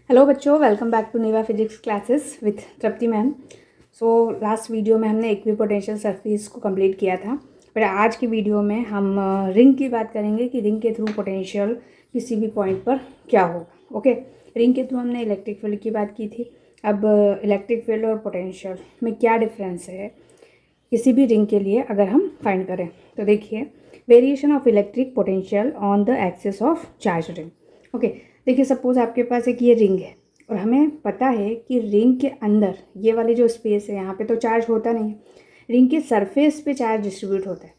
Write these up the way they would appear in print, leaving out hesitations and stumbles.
Hello बच्चों, welcome back to Neva physics classes with Tripti ma'am. So last video में हमने equipotential surface को complete किया था। पर आज की वीडियो में हम रिंग की बात करेंगे कि रिंग के थ्रू पोटेंशियल किसी भी पॉइंट पर क्या होगा। ओके, रिंग के थ्रू हमने इलेक्ट्रिक फील्ड की बात की थी। अब इलेक्ट्रिक फील्ड और पोटेंशियल में क्या डिफरेंस है किसी भी रिंग के लिए अगर हम फाइंड करें तो देखिए, variation of electric potential on the axis of charge ring. Okay, देखिए सपोज आपके पास एक ये रिंग है और हमें पता है कि रिंग के अंदर ये वाली जो स्पेस है यहाँ पे तो चार्ज होता नहीं है, रिंग के सरफेस पे चार्ज डिस्ट्रीब्यूट होता है।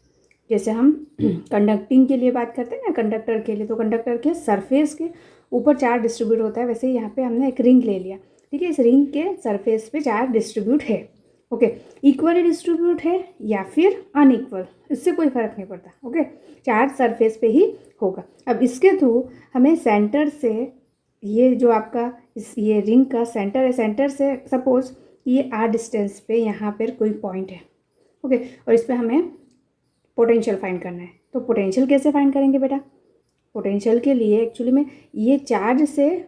जैसे हम कंडक्टिंग के लिए बात करते हैं ना, कंडक्टर के लिए, तो कंडक्टर के सरफेस के ऊपर चार्ज डिस्ट्रीब्यूट होता है। वैसे यहाँ पे हमने एक रिंग ले लिया, ठीक है। इस रिंग के सरफेस पे चार्ज डिस्ट्रीब्यूट है, ओके। इक्वली डिस्ट्रीब्यूट है या फिर अनइक्वल, इससे कोई फर्क नहीं पड़ता, ओके। चार्ज सरफेस पे ही होगा। अब इसके थ्रू हमें सेंटर से, ये जो आपका ये रिंग का सेंटर है, सेंटर से सपोज ये आर डिस्टेंस पे यहाँ पर कोई पॉइंट है, ओके, और इस पर हमें पोटेंशियल फाइंड करना है। तो पोटेंशियल कैसे फाइंड करेंगे बेटा? पोटेंशियल के लिए एक्चुअली में ये चार्ज से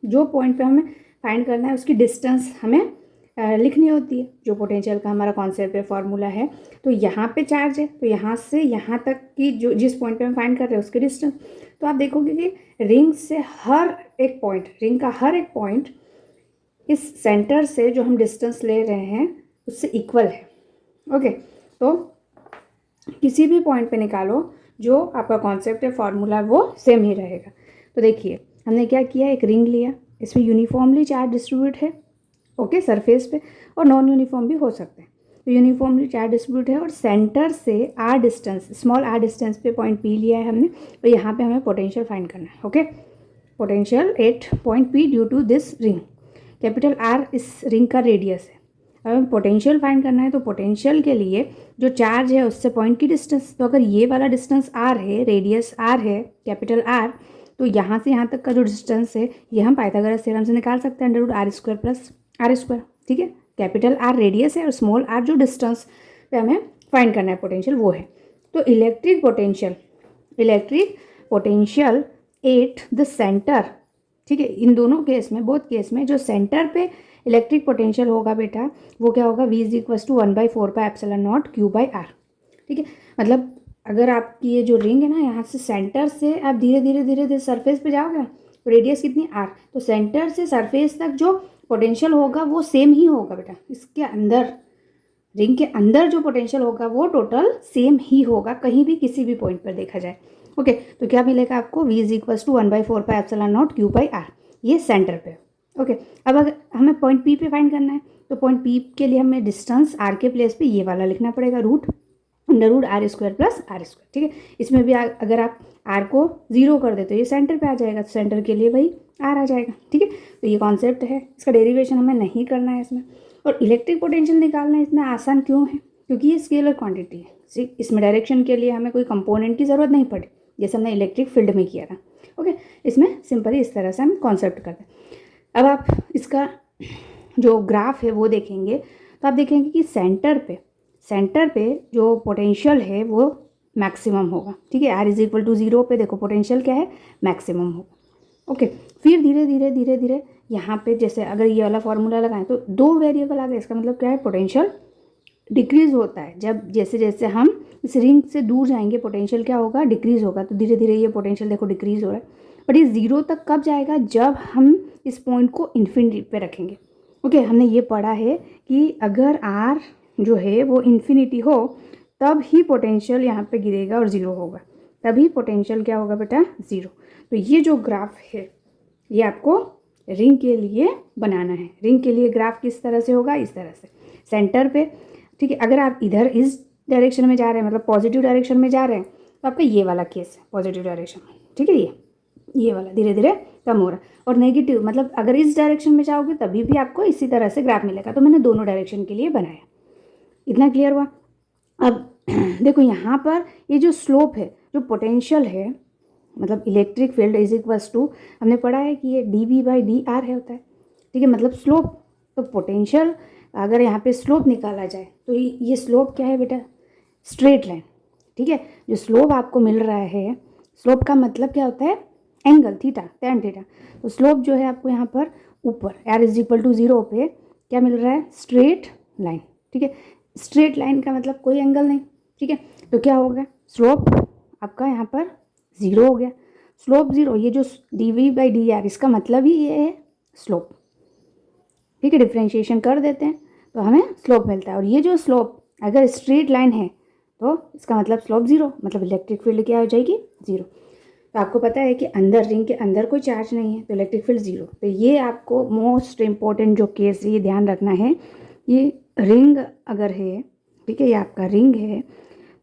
जो पॉइंट पे हमें फाइंड करना है उसकी डिस्टेंस हमें लिखनी होती है। जो पोटेंशियल का हमारा कॉन्सेप्ट है, फॉर्मूला है, तो यहाँ पे चार्ज है तो यहाँ से यहाँ तक की जो जिस पॉइंट पे हम फाइंड कर रहे हैं उसकी डिस्टेंस। तो आप देखोगे कि रिंग से हर एक पॉइंट, रिंग का हर एक पॉइंट इस सेंटर से जो हम डिस्टेंस ले रहे हैं उससे इक्वल है, ओके। तो किसी भी पॉइंट पे निकालो, जो आपका कॉन्सेप्ट है, फॉर्मूला, वो सेम ही रहेगा। तो देखिए हमने क्या किया, एक रिंग लिया, इसमें यूनिफॉर्मली चार्ज डिस्ट्रीब्यूट है, ओके, सरफेस पे, और नॉन यूनिफॉर्म भी हो सकते हैं। तो यूनिफॉर्मली चार्ज डिस्ट्रीब्यूट है और सेंटर से R distance, small R distance पे पॉइंट पी लिया है हमने, और यहाँ पे हमें पोटेंशियल फाइंड करना है, okay. Potential at point P due to this ring. Capital R इस रिंग का रेडियस है। अब हमें पोटेंशियल फाइंड करना है, तो पोटेंशियल के लिए जो चार्ज है उससे पॉइंट की डिस्टेंस, तो अगर ये वाला डिस्टेंस आर है, रेडियस आर है, कैपिटल आर, तो यहाँ से यहाँ तक का जो डिस्टेंस है ये हम पाइथागोरस थ्योरम से निकाल सकते हैं, under root R square plus R square, ठीक है। कैपिटल आर रेडियस है और स्मॉल आर जो डिस्टेंस पे हमें फाइंड करना है पोटेंशियल, वो है। तो electric potential at the centre, ठीक है, इन दोनों केस में, बोथ केस में जो सेंटर पे इलेक्ट्रिक पोटेंशियल होगा बेटा, वो क्या होगा, V = 1/4πε0 Q/r, ठीक है। मतलब अगर आपकी ये जो रिंग है ना, यहाँ से सेंटर से आप धीरे धीरे धीरे धीरे सरफेस पे जाओगे, तो रेडियस कितनी, r, तो सेंटर से सरफेस तक जो पोटेंशियल होगा वो सेम ही होगा बेटा। इसके अंदर, रिंग के अंदर जो पोटेंशियल होगा वो टोटल सेम ही होगा, कहीं भी किसी भी पॉइंट पर देखा जाए, ओके। तो क्या मिलेगा आपको, V = 1/4πε0 Q/r, ये सेंटर पे, ओके। अब अगर हमें पॉइंट पी पे फाइंड करना है, तो पॉइंट पी के लिए हमें डिस्टेंस आर के प्लेस पे ये वाला लिखना पड़ेगा, under root R square plus R square, ठीक है। इसमें भी अगर आप आर को 0 कर दे तो ये सेंटर पे आ जाएगा, तो सेंटर के लिए वही आर आ जाएगा, ठीक है। तो ये कॉन्सेप्ट है, इसका डेरिवेशन हमें नहीं करना है इसमें। और इलेक्ट्रिक पोटेंशियल निकालना इतना आसान क्यों है? क्योंकि ये स्केलर क्वांटिटी है, इसमें डायरेक्शन के लिए हमें कोई कंपोनेंट की ज़रूरत नहीं पड़ी, जैसे हमने इलेक्ट्रिक फील्ड में किया था, ओके। इसमें सिंपली इस तरह से हम कॉन्सेप्ट करते हैं। अब आप इसका जो ग्राफ है वो देखेंगे, तो आप देखेंगे कि सेंटर पे जो पोटेंशियल है वो मैक्सिमम होगा, ठीक है। R = 0 पे देखो पोटेंशियल क्या है, मैक्सिमम होगा, ओके। फिर धीरे धीरे धीरे धीरे यहाँ पे, जैसे अगर ये वाला फॉर्मूला लगाएं तो 2 वेरिएबल आ गए, इसका मतलब क्या है, पोटेंशियल डिक्रीज होता है। जब जैसे जैसे हम इस रिंग से दूर जाएंगे पोटेंशियल क्या होगा, डिक्रीज होगा। तो धीरे धीरे ये पोटेंशियल देखो डिक्रीज हो रहा है, बट ये 0 तक कब जाएगा, जब हम इस पॉइंट को इन्फिनिटी पे रखेंगे, ओके। हमने ये पढ़ा है कि अगर R जो है वो इन्फिनिटी हो तब ही पोटेंशियल यहाँ पे गिरेगा और 0 होगा, तभी पोटेंशियल क्या होगा बेटा, 0। तो ये जो ग्राफ है ये आपको रिंग के लिए बनाना है। रिंग के लिए ग्राफ किस तरह से होगा, इस तरह से, सेंटर पे, ठीक है। अगर आप इधर इस डायरेक्शन में जा रहे हैं, मतलब पॉजिटिव डायरेक्शन में जा रहे हैं, तो आपका ये वाला केस है पॉजिटिव डायरेक्शन, ठीक है। ये वाला धीरे धीरे कम हो रहा है। और नेगेटिव मतलब अगर इस डायरेक्शन में जाओगे तभी भी आपको इसी तरह से ग्राफ मिलेगा। तो मैंने दोनों डायरेक्शन के लिए बनाया, इतना क्लियर हुआ। अब देखो यहाँ पर ये जो स्लोप है, जो पोटेंशियल है, मतलब इलेक्ट्रिक फील्ड = हमने पढ़ा है कि ये dV/dr है होता है, ठीक है, मतलब स्लोप। तो पोटेंशियल अगर यहाँ पे स्लोप निकाला जाए तो ये स्लोप क्या है बेटा, स्ट्रेट लाइन, ठीक है। जो स्लोप आपको मिल रहा है, स्लोप का मतलब क्या होता है, एंगल थीटा, tan थीटा। तो स्लोप जो है आपको यहाँ पर ऊपर r इज इक्वल टू 0 पे क्या मिल रहा है, स्ट्रेट लाइन। ठीक है, स्ट्रेट लाइन का मतलब कोई एंगल नहीं। ठीक है, तो क्या हो गया, स्लोप आपका यहाँ पर 0 हो गया। स्लोप 0, ये जो dv/dr इसका मतलब ही ये है स्लोप। ठीक है, डिफ्रेंशिएशन कर देते हैं तो हमें स्लोप मिलता है। और ये जो स्लोप अगर स्ट्रेट लाइन है तो इसका मतलब स्लोप 0, मतलब इलेक्ट्रिक फील्ड क्या हो जाएगी, 0। तो आपको पता है कि अंदर रिंग के अंदर कोई चार्ज नहीं है तो इलेक्ट्रिक फील्ड 0। तो ये आपको मोस्ट इम्पॉर्टेंट जो केस ये ध्यान रखना है, ये रिंग अगर है, ठीक है, ये आपका रिंग है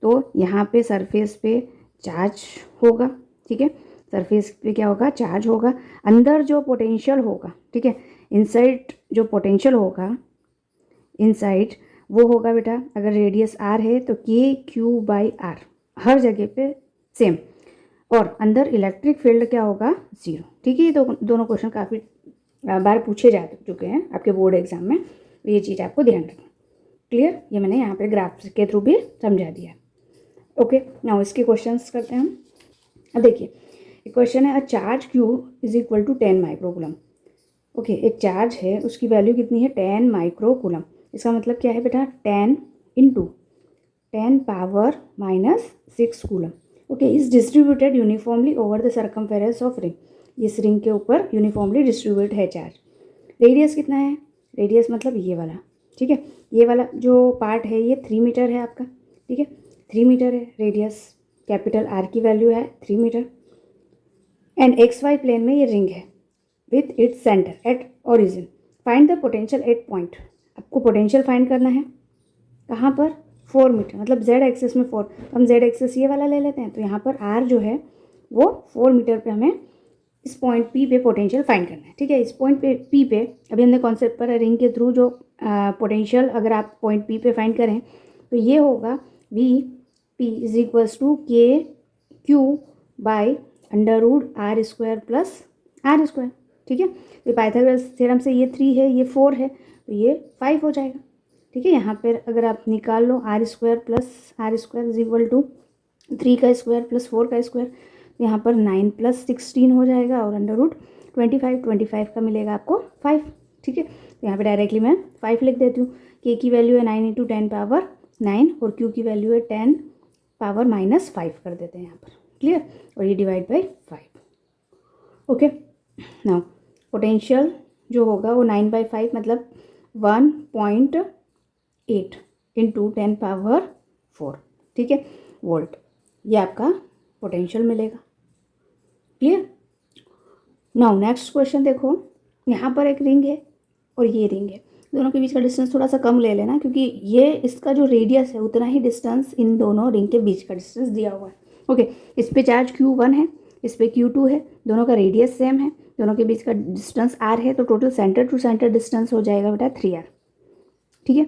तो यहाँ पे सरफेस पे चार्ज होगा। ठीक है, सरफेस पे क्या होगा, चार्ज होगा। अंदर जो पोटेंशियल होगा, ठीक है, इनसाइड जो पोटेंशियल होगा इनसाइड, वो होगा बेटा, अगर रेडियस r है तो KQ/r, हर जगह पे सेम। और अंदर इलेक्ट्रिक फील्ड क्या होगा, 0। ठीक है, ये तो दोनों क्वेश्चन काफ़ी बार पूछे जा चुके हैं आपके बोर्ड एग्जाम में, तो ये चीज़ आपको ध्यान रखना। क्लियर, ये मैंने यहाँ पे ग्राफ के थ्रू भी समझा दिया। ओके, नाउ इसके क्वेश्चंस करते हैं हम। अब देखिए क्वेश्चन है, a charge Q is equal to 10 microcoulomb. Okay, एक चार्ज है उसकी वैल्यू कितनी है, 10 माइक्रोकूलम। इसका मतलब क्या है बेटा, 10 into 10⁻⁻6 coulomb. Okay, is distributed uniformly over the circumference of ring. इस रिंग के ऊपर यूनिफॉर्मली डिस्ट्रीब्यूट है चार्ज। रेडियस कितना है, रेडियस मतलब ये वाला। ठीक है, ये वाला जो पार्ट है ये 3 मीटर है आपका। ठीक है, 3 मीटर है रेडियस, कैपिटल R की वैल्यू है 3 मीटर। एंड XY प्लेन में ये रिंग है with its centre at origin. Find the potential at point. आपको पोटेंशियल फाइंड करना है कहाँ पर, 4 मीटर, मतलब Z एक्सेस में 4। तो हम Z एक्सेस ये वाला ले लेते हैं, तो यहाँ पर R जो है वो 4 मीटर पे हमें इस पॉइंट P पे पोटेंशियल फाइंड करना है। ठीक है, इस पॉइंट पे P पे अभी हमने कॉन्सेप्ट पर रिंग के थ्रू जो पोटेंशियल अगर आप पॉइंट P पे फाइंड करें तो ये होगा VP is equals to KQ/√R² plus R²। ठीक है, तो पाइथागोरस थ्योरम से ये 3 है, ये 4 है, तो ये 5 हो जाएगा। ठीक है, यहाँ पर अगर आप निकाल लो R² plus R² is equal to 3 का स्क्वायर प्लस 4 का स्क्वायर, तो यहाँ पर 9 + 16 हो जाएगा और √25 का मिलेगा आपको 5। ठीक है, तो यहाँ पे डायरेक्टली मैं 5 लिख देती हूँ। K की वैल्यू है 9 × 10⁻9 और Q की वैल्यू है 10⁻−5 कर देते हैं यहाँ पर। क्लियर, और ये divide by 5। Okay, now potential जो होगा वो 9/5 मतलब 1.8 × 10⁻4। ठीक है, वोल्ट, ये आपका पोटेंशियल मिलेगा। क्लियर, नाउ नेक्स्ट क्वेश्चन देखो, यहाँ पर एक रिंग है और ये रिंग है, दोनों के बीच का डिस्टेंस थोड़ा सा कम ले लेना, क्योंकि ये इसका जो रेडियस है उतना ही डिस्टेंस इन दोनों रिंग के बीच का डिस्टेंस दिया हुआ है। ओके, इस पे चार्ज Q1 है, इस पे Q2 है, दोनों का रेडियस सेम है, दोनों के बीच का डिस्टेंस R है, तो total centre to centre distance हो जाएगा बेटा 3R। ठीक है,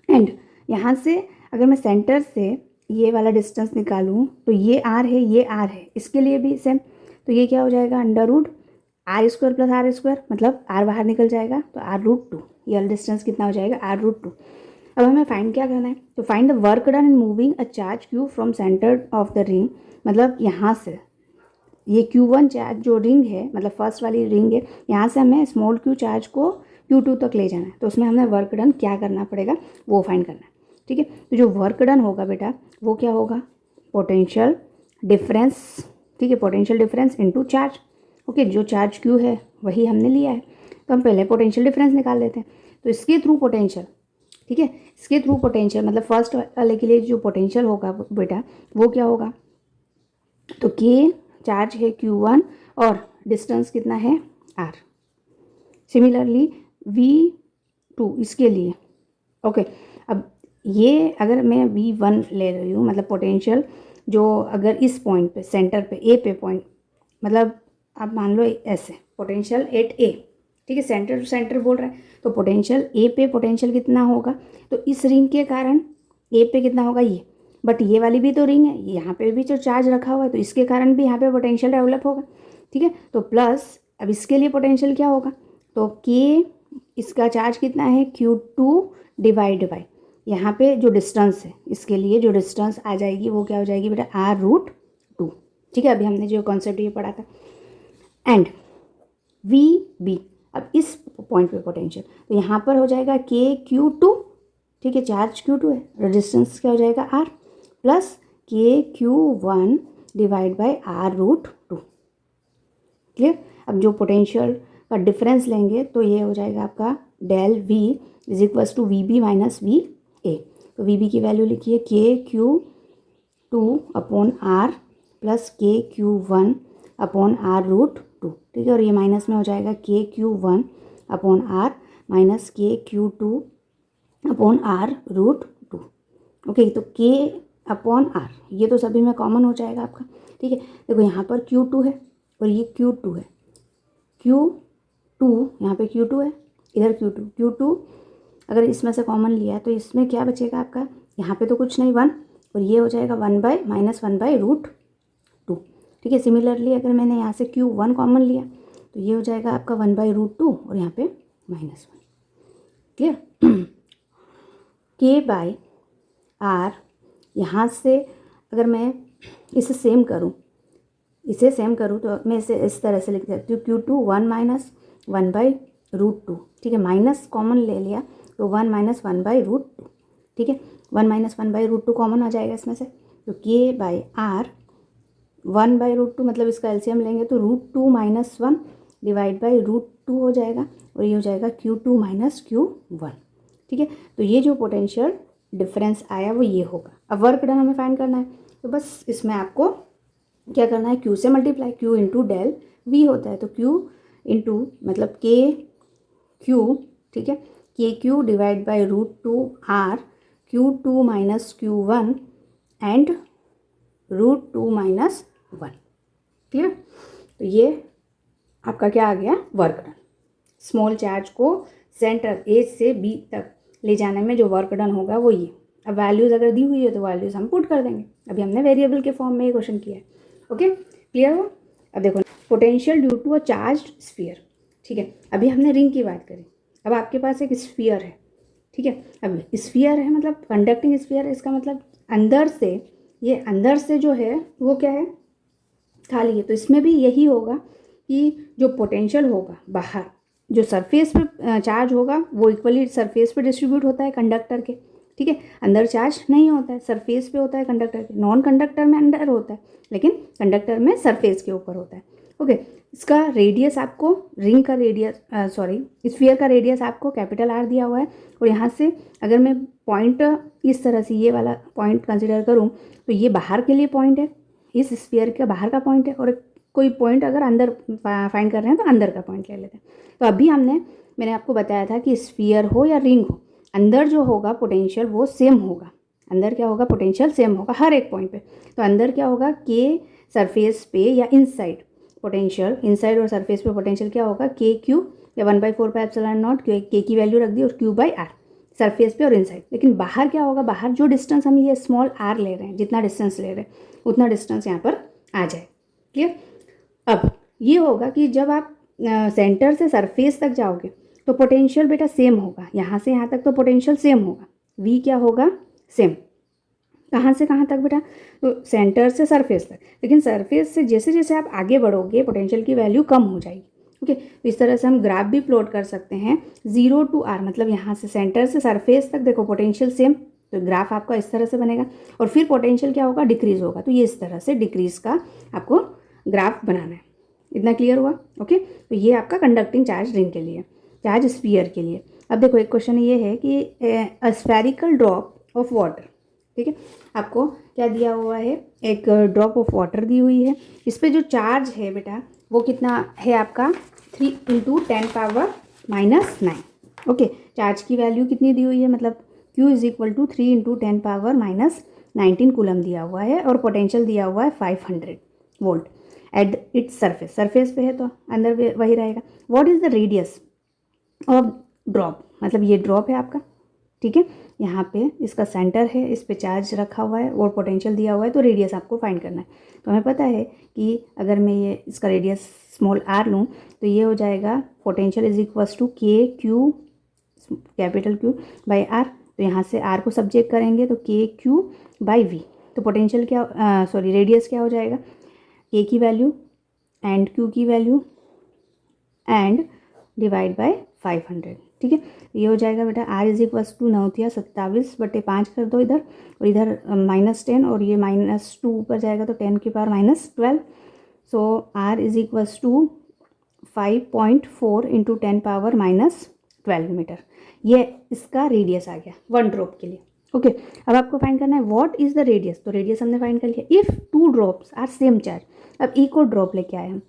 एंड यहाँ से अगर मैं सेंटर से ये वाला डिस्टेंस निकालूं तो ये R है, ये R है, इसके लिए भी सेम, तो ये क्या हो जाएगा, √R² प्लस R², मतलब R बाहर निकल जाएगा तो R√2। ये वाला डिस्टेंस कितना हो जाएगा, R√2। अब हमें फाइंड क्या करना है, तो find the work done in moving a charge Q from centre of the ring. मतलब यहाँ से ये Q1 चार्ज जो रिंग है, मतलब फर्स्ट वाली रिंग है, यहाँ से हमें स्मॉल q चार्ज को Q2 तक ले जाना है, तो उसमें हमें वर्क डन क्या करना पड़ेगा वो फाइंड करना है। ठीक है, तो जो वर्क डन होगा बेटा वो क्या होगा, पोटेंशियल डिफरेंस। ठीक है, potential difference into charge. Okay, जो चार्ज Q है वही हमने लिया है, तो हम पहले पोटेंशियल डिफरेंस निकाल लेते हैं। तो इसके थ्रू पोटेंशियल, ठीक है, इसके थ्रू पोटेंशियल मतलब फर्स्ट वाले के लिए जो पोटेंशियल होगा बेटा वो क्या होगा, तो K चार्ज है Q1 और डिस्टेंस कितना है R। सिमिलरली V2 इसके लिए। ओके, अब ये अगर मैं V1 ले रही हूँ, मतलब पोटेंशियल जो अगर इस पॉइंट पे सेंटर पे A पे पॉइंट, मतलब आप मान लो ऐसे पोटेंशियल एट A। ठीक है, सेंटर टू सेंटर बोल रहा है, तो पोटेंशियल A पे पोटेंशियल कितना होगा, तो इस रिंग के कारण A पे कितना होगा ये, बट ये वाली भी तो रिंग है, यहाँ पे भी जो चार्ज रखा हुआ है तो इसके कारण भी यहाँ पे पोटेंशियल डेवलप होगा। ठीक है, तो प्लस अब इसके लिए पोटेंशियल क्या होगा, तो K इसका चार्ज कितना है Q2 डिवाइड बाई यहाँ पे जो डिस्टेंस है, इसके लिए जो डिस्टेंस आ जाएगी वो क्या हो जाएगी बेटा R√2। ठीक है, अभी हमने जो कॉन्सेप्ट ये पढ़ा था। एंड वी बी, अब इस पॉइंट पे पोटेंशियल, तो यहाँ पर हो जाएगा KQ2, ठीक है, चार्ज Q2 है, रेजिस्टेंस क्या हो जाएगा R, plus KQ1 divide by R√2। Clear. अब जो पोटेंशियल का डिफरेंस लेंगे तो ये हो जाएगा आपका del V is equals to VB minus VA। तो VB की वैल्यू लिखिए KQ2 upon R plus KQ1 upon R√2, ठीक है, और ये माइनस में हो जाएगा KQ1 upon R minus KQ2 upon R√2। Okay, तो K अपॉन R ये तो सभी में कॉमन हो जाएगा आपका, ठीक है। देखो यहाँ पर Q2 है और ये Q2 है, Q2 यहाँ पे Q2 है, इधर Q2 अगर इसमें से कॉमन लिया तो इसमें क्या बचेगा आपका, यहाँ पे तो कुछ नहीं 1, और ये हो जाएगा 1/-1/√2, ठीक है। सिमिलरली अगर मैंने यहाँ से Q1 कॉमन लिया तो ये हो जाएगा आपका 1/√2 और यहाँ पे -1। क्लियर। K/R यहाँ से अगर मैं इसे सेम करूँ तो मैं इसे इस तरह से लिख सकती हूँ Q2 1/(1/√2), ठीक है, माइनस कॉमन ले लिया तो 1-1/√2, ठीक है, 1-1/√2 कॉमन आ जाएगा इसमें से, तो K/R 1/√2 मतलब इसका एलसीएम लेंगे तो √2 - 1 डिवाइड बाई √2 हो जाएगा, और ये हो जाएगा Q2 - Q1, ठीक है। तो ये जो पोटेंशियल डिफरेंस आया वो ये होगा। अब वर्क डन हमें फाइंड करना है, तो बस इसमें आपको क्या करना है, Q से multiply, Q into del V होता है, तो Q इंटू मतलब KQ, ठीक है, KQ divide by √2 R Q2 minus Q1 and √2 minus 1। Clear. तो ये आपका क्या आ गया, वर्क डन। स्मॉल चार्ज को सेंटर A से B तक ले जाने में जो वर्क डन होगा वो ये। अब वैल्यूज़ अगर दी हुई है तो वैल्यूज़ हम पुट कर देंगे, अभी हमने वेरिएबल के फॉर्म में ये क्वेश्चन किया है। ओके, क्लियर हो। अब देखो, potential due to a charged sphere, ठीक है, अभी हमने रिंग की बात करी, अब आपके पास एक स्फीयर है, ठीक है। अब स्फीयर है मतलब कंडक्टिंग स्फीयर है, इसका मतलब अंदर से जो है वो क्या है, खाली है। तो इसमें भी यही होगा कि जो पोटेंशियल होगा बाहर, जो सरफेस पे चार्ज होगा वो इक्वली सरफेस पे डिस्ट्रीब्यूट होता है कंडक्टर के, ठीक है। अंदर चार्ज नहीं होता है, सरफेस पे होता है कंडक्टर के, नॉन कंडक्टर में अंदर होता है, लेकिन कंडक्टर में सरफेस के ऊपर होता है। ओके, इसका रेडियस आपको, रिंग का रेडियस स्फीयर का रेडियस आपको कैपिटल R दिया हुआ है, और यहाँ से अगर मैं पॉइंट इस तरह से ये वाला पॉइंट कंसिडर करूँ तो ये बाहर के लिए पॉइंट है, इस स्फीयर का बाहर का पॉइंट है, और कोई पॉइंट अगर अंदर फाइंड कर रहे हैं तो अंदर का पॉइंट ले लेते हैं। तो अभी मैंने आपको बताया था कि स्फीयर हो या रिंग हो, अंदर जो होगा पोटेंशियल वो सेम होगा, अंदर क्या होगा, पोटेंशियल सेम होगा हर एक पॉइंट पे। तो अंदर क्या होगा, K सरफेस पे या इनसाइड पोटेंशियल, इनसाइड और सरफेस पे पोटेंशियल क्या होगा, KQ या 1/4πε0 K की वैल्यू रख दी और Q/R सरफेस पे और इनसाइड। लेकिन बाहर क्या होगा, बाहर जो डिस्टेंस हम ये स्मॉल r ले रहे हैं, जितना डिस्टेंस ले रहे हैं उतना डिस्टेंस यहाँ पर आ जाए। क्लियर। अब ये होगा कि जब आप सेंटर से सरफेस तक जाओगे तो पोटेंशियल बेटा सेम होगा, यहाँ से यहाँ तक तो पोटेंशियल सेम होगा, V क्या होगा, सेम। कहाँ से कहाँ तक बेटा, तो सेंटर से सरफेस तक, लेकिन सरफेस से जैसे जैसे आप आगे बढ़ोगे पोटेंशियल की वैल्यू कम हो जाएगी। ओके, तो इस तरह से हम ग्राफ भी प्लॉट कर सकते हैं 0 to R, मतलब यहाँ से सेंटर से सरफेस तक देखो पोटेंशियल सेम, तो ग्राफ आपका इस तरह से बनेगा, और फिर पोटेंशियल क्या होगा, डिक्रीज होगा, तो ये इस तरह से डिक्रीज का आपको ग्राफ बनाना है। इतना क्लियर हुआ। ओके, तो ये आपका कंडक्टिंग चार्ज रिंग के लिए, चार्ज स्फीयर के लिए। अब देखो एक क्वेश्चन ये है कि स्फेरिकल ड्रॉप ऑफ वाटर, ठीक है, आपको क्या दिया हुआ है, एक ड्रॉप ऑफ वाटर दी हुई है, इस पर जो चार्ज है बेटा वो कितना है आपका 3 × 10⁻⁹। ओके, चार्ज की वैल्यू कितनी दी हुई है, मतलब Q = 3 × 10⁻⁹ कूलम दिया हुआ है, और पोटेंशियल दिया हुआ है 500 वोल्ट एट इट्स सरफेस पे है तो अंदर वही रहेगा। What is the radius of drop, मतलब ये ड्रॉप है आपका, ठीक है, यहाँ पे इसका सेंटर है, इस पे चार्ज रखा हुआ है और पोटेंशियल दिया हुआ है, तो रेडियस आपको फाइंड करना है। तो हमें पता है कि अगर मैं ये इसका रेडियस स्मॉल r लूँ तो ये हो जाएगा पोटेंशियल = KQ कैपिटल Q/R, तो यहाँ से R को सब्जेक्ट करेंगे तो KQ/V, तो पोटेंशियल क्या रेडियस क्या हो जाएगा, K की वैल्यू एंड क्यू की वैल्यू एंड डिवाइड बाय 500, ठीक है। ये हो जाएगा बेटा r इज इक्वल्स टू 9×27/5 कर दो इधर, और इधर -10 और ये -2 ऊपर जाएगा तो 10 की power -12। So r is equals to 5.4 into 10 power -12 metre. ये इसका रेडियस आ गया 1 ड्रॉप के लिए। ओके, अब आपको फाइंड करना है व्हाट इज द रेडियस। तो रेडियस हमने फाइंड कर लिया। If 2 drops are same charge, अब एक और ड्रॉप लेके आए हम,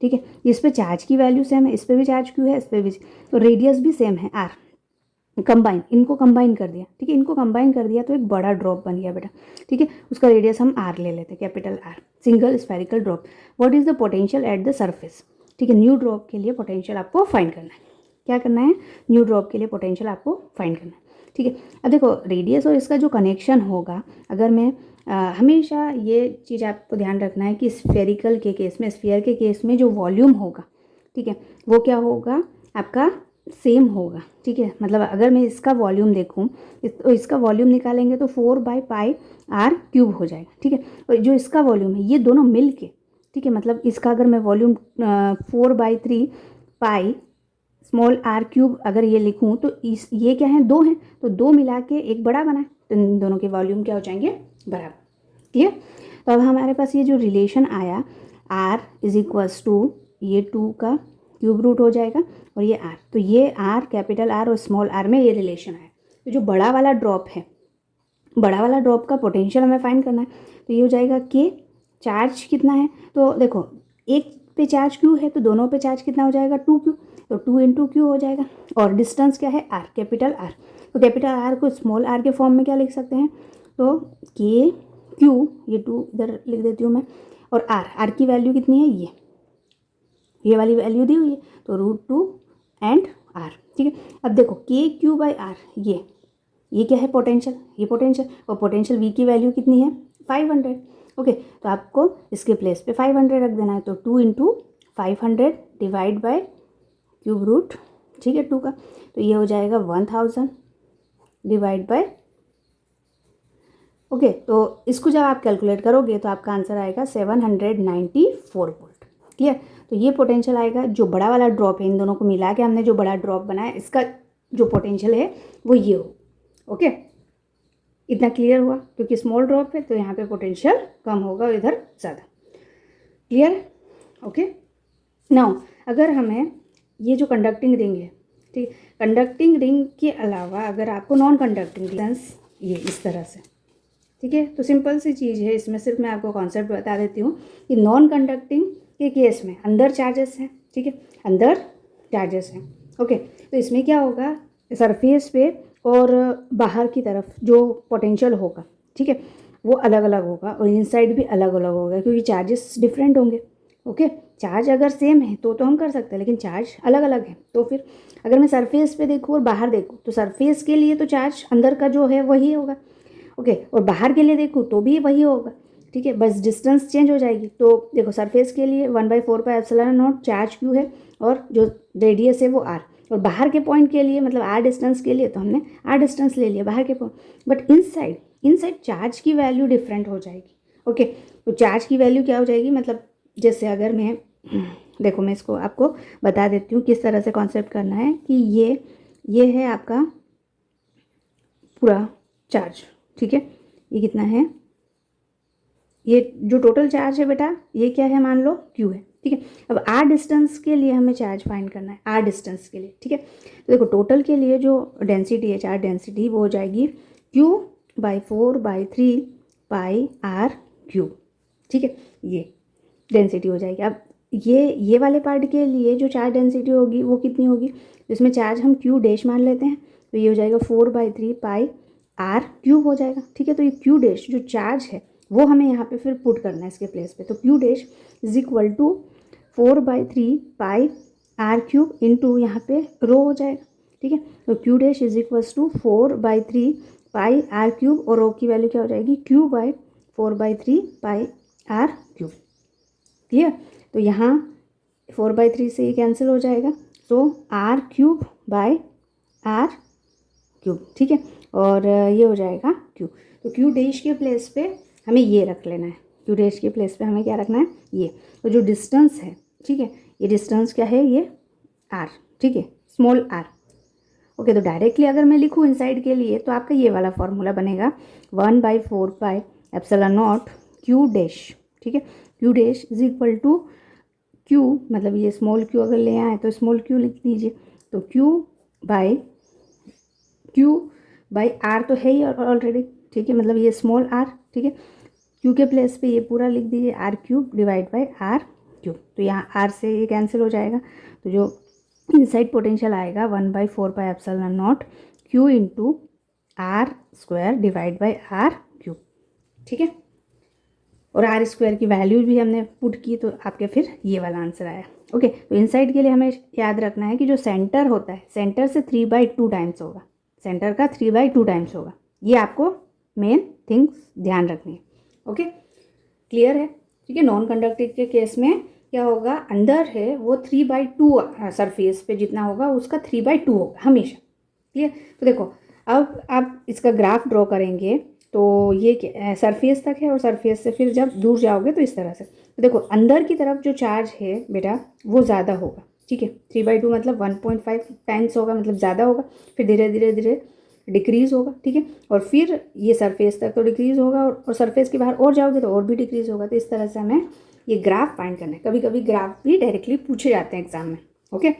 ठीक है। इस पे चार्ज की वैल्यू सेम है, इस पे भी चार्ज क्यू है, इस पे भी, तो रेडियस भी सेम है आर। कंबाइन, इनको कंबाइन कर दिया, ठीक है। इनको कंबाइन कर दिया तो एक बड़ा ड्रॉप बन गया बेटा, ठीक है। उसका रेडियस हम आर ले लेते हैं, capital R, single spherical drop. What is the potential at the surface, ठीक है। न्यू ड्रॉप के लिए पोटेंशियल आपको फाइंड करना है। क्या करना है, न्यू ड्रॉप के लिए पोटेंशियल आपको फाइंड करना है, ठीक है। अब देखो रेडियस और इसका जो कनेक्शन होगा, अगर मैं हमेशा ये चीज़ आपको ध्यान रखना है कि स्फेरिकल के केस में, स्फीयर के केस में जो वॉल्यूम होगा, ठीक है, वो क्या होगा आपका सेम होगा, ठीक है। मतलब अगर मैं इसका वॉल्यूम देखूं तो इसका वॉल्यूम निकालेंगे तो 4/πr³ हो जाएगा, ठीक है। और जो इसका वॉल्यूम है ये दोनों मिल के, ठीक है, मतलब इसका अगर मैं वॉल्यूम 4/3πr³ अगर ये लिखूं तो इस ये क्या है, 2 हैं, तो 2 मिला के एक बड़ा बना है, तो इन दोनों के वॉल्यूम क्या हो जाएंगे, बराबर। क्लियर। तो अब हमारे पास ये जो रिलेशन आया r इज इक्वल्स टू ये 2 का क्यूब रूट हो जाएगा और ये r, तो ये r, कैपिटल R और स्मॉल r में ये रिलेशन आया। तो जो बड़ा वाला ड्रॉप है, बड़ा वाला ड्रॉप का पोटेंशियल हमें फाइंड करना है, तो ये हो जाएगा k, चार्ज कितना है, तो देखो एक पे चार्ज q है तो दोनों पे चार्ज कितना हो जाएगा, 2q, तो 2 इंटू क्यू हो जाएगा। और डिस्टेंस क्या है, r, कैपिटल R, तो कैपिटल R को स्मॉल r के फॉर्म में क्या लिख सकते हैं, तो k q, ये 2 इधर लिख देती हूँ मैं, और r की वैल्यू कितनी है, ये वाली वैल्यू दी हुई है, तो √2 एंड r, ठीक है। अब देखो KQ/R, ये क्या है, पोटेंशियल, ये पोटेंशियल, और पोटेंशियल V की वैल्यू कितनी है, 500। ओके, तो आपको इसके प्लेस पे 500 रख देना है, तो 2 into 500 divide by cube root, ठीक है, 2 का, तो ये हो जाएगा 1000 डिवाइड बाय, ओके। तो इसको जब आप कैलकुलेट करोगे तो आपका आंसर आएगा 794 वोल्ट। क्लियर। तो ये पोटेंशियल आएगा, जो बड़ा वाला ड्रॉप है, इन दोनों को मिला के हमने जो बड़ा ड्रॉप बनाया, इसका जो पोटेंशियल है वो ये हो। ओके, इतना क्लियर हुआ, क्योंकि स्मॉल ड्रॉप है तो यहाँ पे पोटेंशियल कम होगा और इधर ज़्यादा। क्लियर। ओके, नाउ अगर हमें ये जो कंडक्टिंग रिंग है, ठीक, कंडक्टिंग रिंग के अलावा अगर आपको नॉन कंडक्टिंग रिंग, ये इस तरह से, ठीक है, तो सिंपल सी चीज़ है, इसमें सिर्फ मैं आपको कॉन्सेप्ट बता देती हूँ कि नॉन कंडक्टिंग के केस में अंदर चार्जेस हैं, ठीक है, अंदर चार्जेस हैं। ओके, तो इसमें क्या होगा, सरफेस पे और बाहर की तरफ जो पोटेंशियल होगा, ठीक है, वो अलग अलग होगा और इनसाइड भी अलग अलग होगा, क्योंकि चार्जेस डिफरेंट होंगे। ओके, चार्ज अगर सेम है तो हम कर सकते हैं, लेकिन चार्ज अलग अलग है, तो फिर अगर मैं सरफेस पे देखूँ और बाहर देखूँ तो सरफेस के लिए तो चार्ज अंदर का जो है वही होगा, ओके, और बाहर के लिए देखूँ तो भी वही होगा, ठीक है, बस डिस्टेंस चेंज हो जाएगी। तो देखो सरफेस के लिए 1/4πε0 चार्ज क्यू है और जो रेडियस है वो r, और बाहर के पॉइंट के लिए मतलब r डिस्टेंस के लिए तो हमने r डिस्टेंस ले लिया बाहर के पॉइंट, बट इनसाइड चार्ज की वैल्यू डिफरेंट हो जाएगी। ओके, तो चार्ज की वैल्यू क्या हो जाएगी, मतलब जैसे अगर मैं देखो मैं इसको आपको बता देती हूँ किस तरह से कॉन्सेप्ट करना है, कि ये है आपका पूरा चार्ज, ठीक है, ये कितना है, ये जो टोटल चार्ज है बेटा, ये क्या है, मान लो Q है, ठीक है। अब r डिस्टेंस के लिए हमें चार्ज फाइंड करना है, r डिस्टेंस के लिए, ठीक है। तो देखो टोटल के लिए जो डेंसिटी है, चार्ज डेंसिटी, वो हो जाएगी Q/4/3πr³, ठीक है, ये डेंसिटी हो जाएगी। अब ये वाले पार्ट के लिए जो चार्ज डेंसिटी होगी वो कितनी होगी, जिसमें चार्ज हम Q डैश मान लेते हैं, तो ये हो जाएगा 4/3πr³ हो जाएगा, ठीक है। तो ये Q डैश जो चार्ज है वो हमें यहाँ पे फिर पुट करना है इसके प्लेस पे, तो Q dash is equal to 4/3πr³ into यहाँ पे रो हो जाएगा, ठीक है। तो Q dash is equals to 4/3πr³ और रो की वैल्यू क्या हो जाएगी, Q/4/3πr³। क्लियर। तो यहाँ 4/3 से ये कैंसिल हो जाएगा, तो r³/r³, ठीक है, और ये हो जाएगा Q। तो Q डैश के प्लेस पे हमें ये रख लेना है, क्यू डैश के प्लेस पे हमें क्या रखना है, ये। तो जो डिस्टेंस है, ठीक है, ये डिस्टेंस क्या है, ये आर, ठीक है, स्मॉल आर। ओके, तो डायरेक्टली अगर मैं लिखूँ इनसाइड के लिए तो आपका ये वाला फॉर्मूला बनेगा 1/4 एप्सिलॉन नॉट क्यू डैश, ठीक है। Q dash is equal to Q, मतलब ये स्मॉल क्यू अगर ले आए तो स्मॉल क्यू लिख दीजिए, तो क्यू बाई आर तो है ही ऑलरेडी, ठीक है, मतलब ये स्मॉल आर, ठीक है। क्यू के प्लेस पे ये पूरा लिख दीजिए R cube divide by R cube, तो यहाँ आर से ये कैंसिल हो जाएगा, तो जो इनसाइड पोटेंशियल आएगा 1/4 epsilon naught Q into R square divide by R cube, ठीक है। और आर स्क्वायर की वैल्यू भी हमने पुट की तो आपके फिर ये वाला आंसर आया। ओके, तो इनसाइड के लिए हमें याद रखना है कि जो सेंटर होता है, सेंटर से 3/2 टाइम्स होगा, सेंटर का 3/2 टाइम्स होगा, ये आपको मेन थिंग्स ध्यान रखनी है। ओके, क्लियर है, ठीक है। नॉन कंडक्टिव के केस में क्या होगा, अंदर है वो 3/2 सरफेस पे जितना होगा उसका 3/2 होगा हमेशा, क्लियर। तो देखो अब आप इसका ग्राफ ड्रॉ करेंगे तो ये सरफेस तक है और सरफेस से फिर जब दूर जाओगे तो इस तरह से, तो देखो अंदर की तरफ जो चार्ज है बेटा वो ज़्यादा होगा, ठीक है। 3/2 मतलब 1.5 टाइम्स होगा, मतलब ज़्यादा होगा, फिर धीरे धीरे धीरे डिक्रीज़ होगा, ठीक है। और फिर ये सरफेस तक तो डिक्रीज़ होगा और सरफेस के बाहर और जाओगे तो और भी डिक्रीज़ होगा। तो इस तरह से हमें ये ग्राफ फाइंड करना है। कभी कभी ग्राफ भी डायरेक्टली पूछे जाते हैं एग्जाम में। ओके,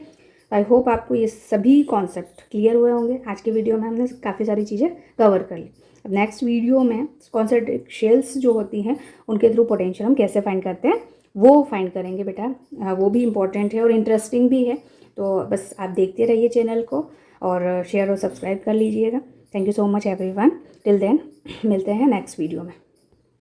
आई होप आपको ये सभी कॉन्सेप्ट क्लियर हुए होंगे। आज के वीडियो में हमने काफ़ी सारी चीज़ें कवर कर ली। अब नेक्स्ट वीडियो में कॉन्सेंट्रिक शेल्स जो होती हैं उनके थ्रू पोटेंशियल हम कैसे फाइंड करते हैं वो फाइंड करेंगे बेटा। वो भी इम्पॉर्टेंट है और इंटरेस्टिंग भी है। तो बस आप देखते रहिए चैनल को और शेयर और सब्सक्राइब कर लीजिएगा। Thank you so much everyone. Till then मिलते हैं नेक्स्ट वीडियो में।